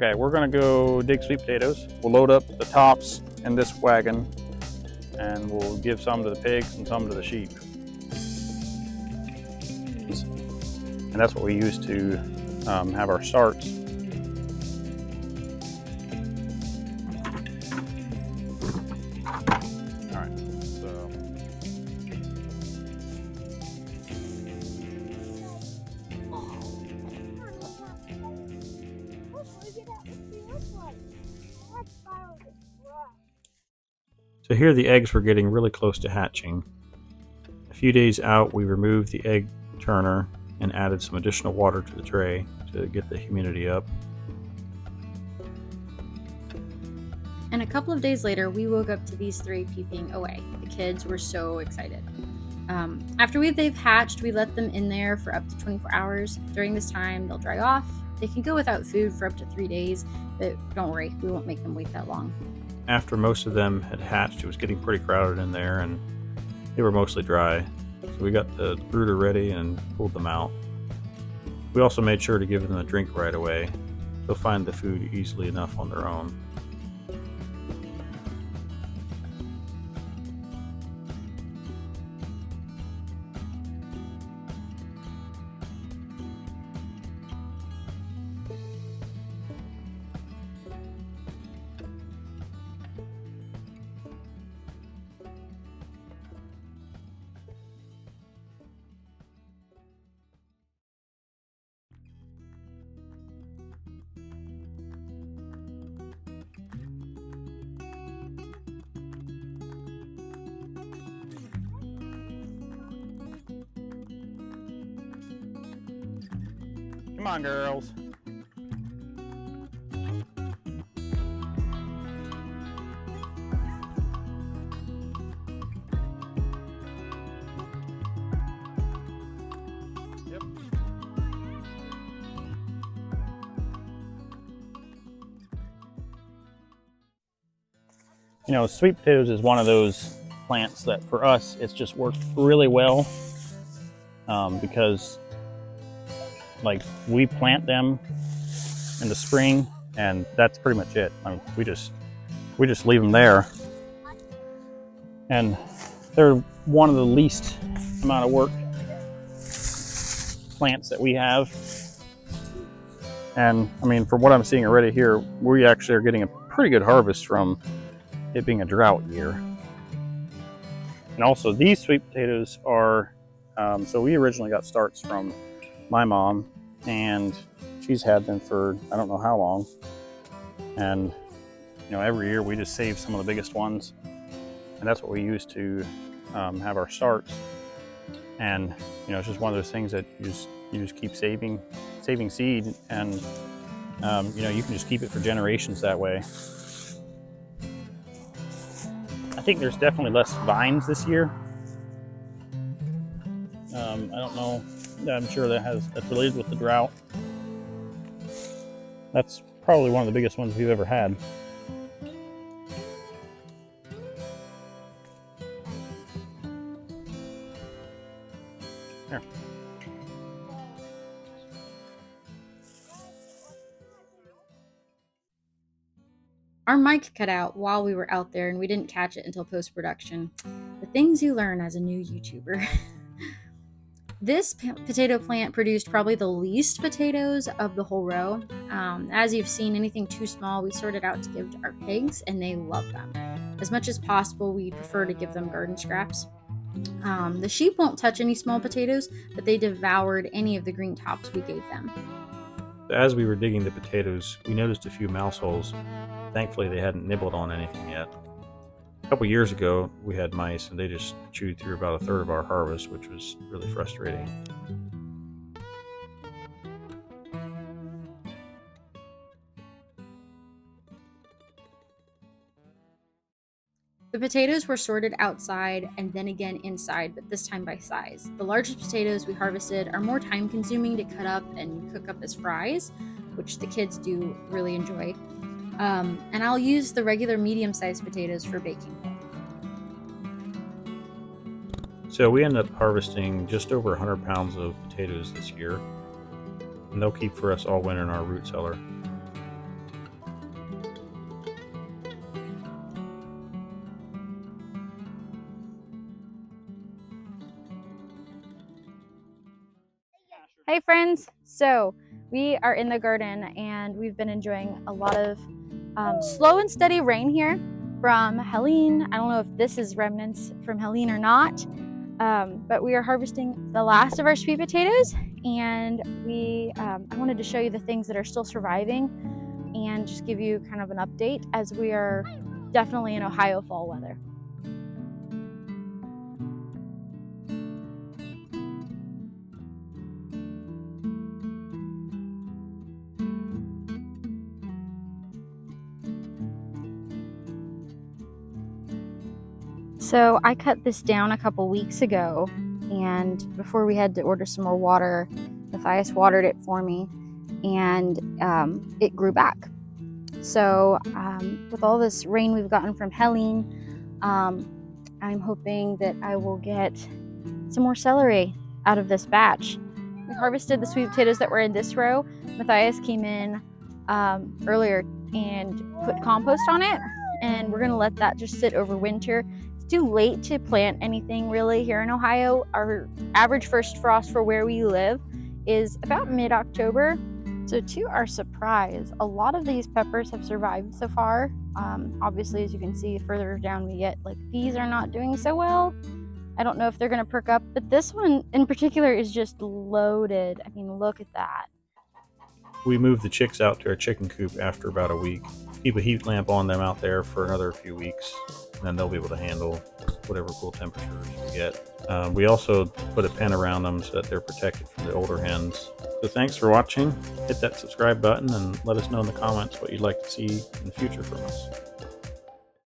Okay, we're gonna go dig sweet potatoes. We'll load up the tops in this wagon and we'll give some to the pigs and some to the sheep. And that's what we use to have our starts. All right, so here the eggs were getting really close to hatching. A few days out, we removed the egg turner and added some additional water to the tray to get the humidity up. And a couple of days later, we woke up to these three peeping away. The kids were so excited. After they've hatched, we let them in there for up to 24 hours. During this time, they'll dry off. They can go without food for up to 3 days, but don't worry, we won't make them wait that long. After most of them had hatched, it was getting pretty crowded in there and they were mostly dry. So we got the brooder ready and pulled them out. We also made sure to give them a drink right away. They'll find the food easily enough on their own. Come on, girls. Yep. You know, sweet potatoes is one of those plants that for us, it's just worked really well because like we plant them in the spring and that's pretty much it. I mean, we just leave them there, and they're one of the least amount of work plants that we have. And I mean, from what I'm seeing already here, we actually are getting a pretty good harvest from it being a drought year. And also these sweet potatoes are so we originally got starts from my mom, and she's had them for I don't know how long. And you know, every year we just save some of the biggest ones, and that's what we use to have our starts. And you know, it's just one of those things that you just keep saving seed, and you know, you can just keep it for generations that way. I think there's definitely less vines this year. I don't know. I'm sure that's related with the drought. That's probably one of the biggest ones we've ever had. Here. Our mic cut out while we were out there and we didn't catch it until post-production. The things you learn as a new YouTuber. This potato plant produced probably the least potatoes of the whole row. As you've seen, anything too small we sorted out to give to our pigs, and they love them. As much as possible, we prefer to give them garden scraps. The sheep won't touch any small potatoes, but they devoured any of the green tops we gave them. As we were digging the potatoes, we noticed a few mouse holes. Thankfully, they hadn't nibbled on anything yet. A couple years ago, we had mice, and they just chewed through about a third of our harvest, which was really frustrating. The potatoes were sorted outside and then again inside, but this time by size. The largest potatoes we harvested are more time consuming to cut up and cook up as fries, which the kids do really enjoy. And I'll use the regular medium-sized potatoes for baking. So we ended up harvesting just over 100 pounds of potatoes this year, and they'll keep for us all winter in our root cellar. Hey friends! So we are in the garden and we've been enjoying a lot of slow and steady rain here from Helene. I don't know if this is remnants from Helene or not, but we are harvesting the last of our sweet potatoes, and I wanted to show you the things that are still surviving and just give you kind of an update as we are definitely in Ohio fall weather. So I cut this down a couple weeks ago, and before we had to order some more water, Matthias watered it for me, and it grew back. So with all this rain we've gotten from Helene, I'm hoping that I will get some more celery out of this batch. We harvested the sweet potatoes that were in this row. Matthias came in earlier and put compost on it, and we're gonna let that just sit over winter. It's too late to plant anything really here in Ohio. Our average first frost for where we live is about mid-October. So to our surprise, a lot of these peppers have survived so far. Obviously, as you can see, further down we get, like, these are not doing so well. I don't know if they're gonna perk up, but this one in particular is just loaded. I mean, look at that. We moved the chicks out to our chicken coop after about a week. Keep a heat lamp on them out there for another few weeks, and then they'll be able to handle whatever cool temperatures we get. We also put a pen around them so that they're protected from the older hens. So thanks for watching. Hit that subscribe button and let us know in the comments what you'd like to see in the future from us.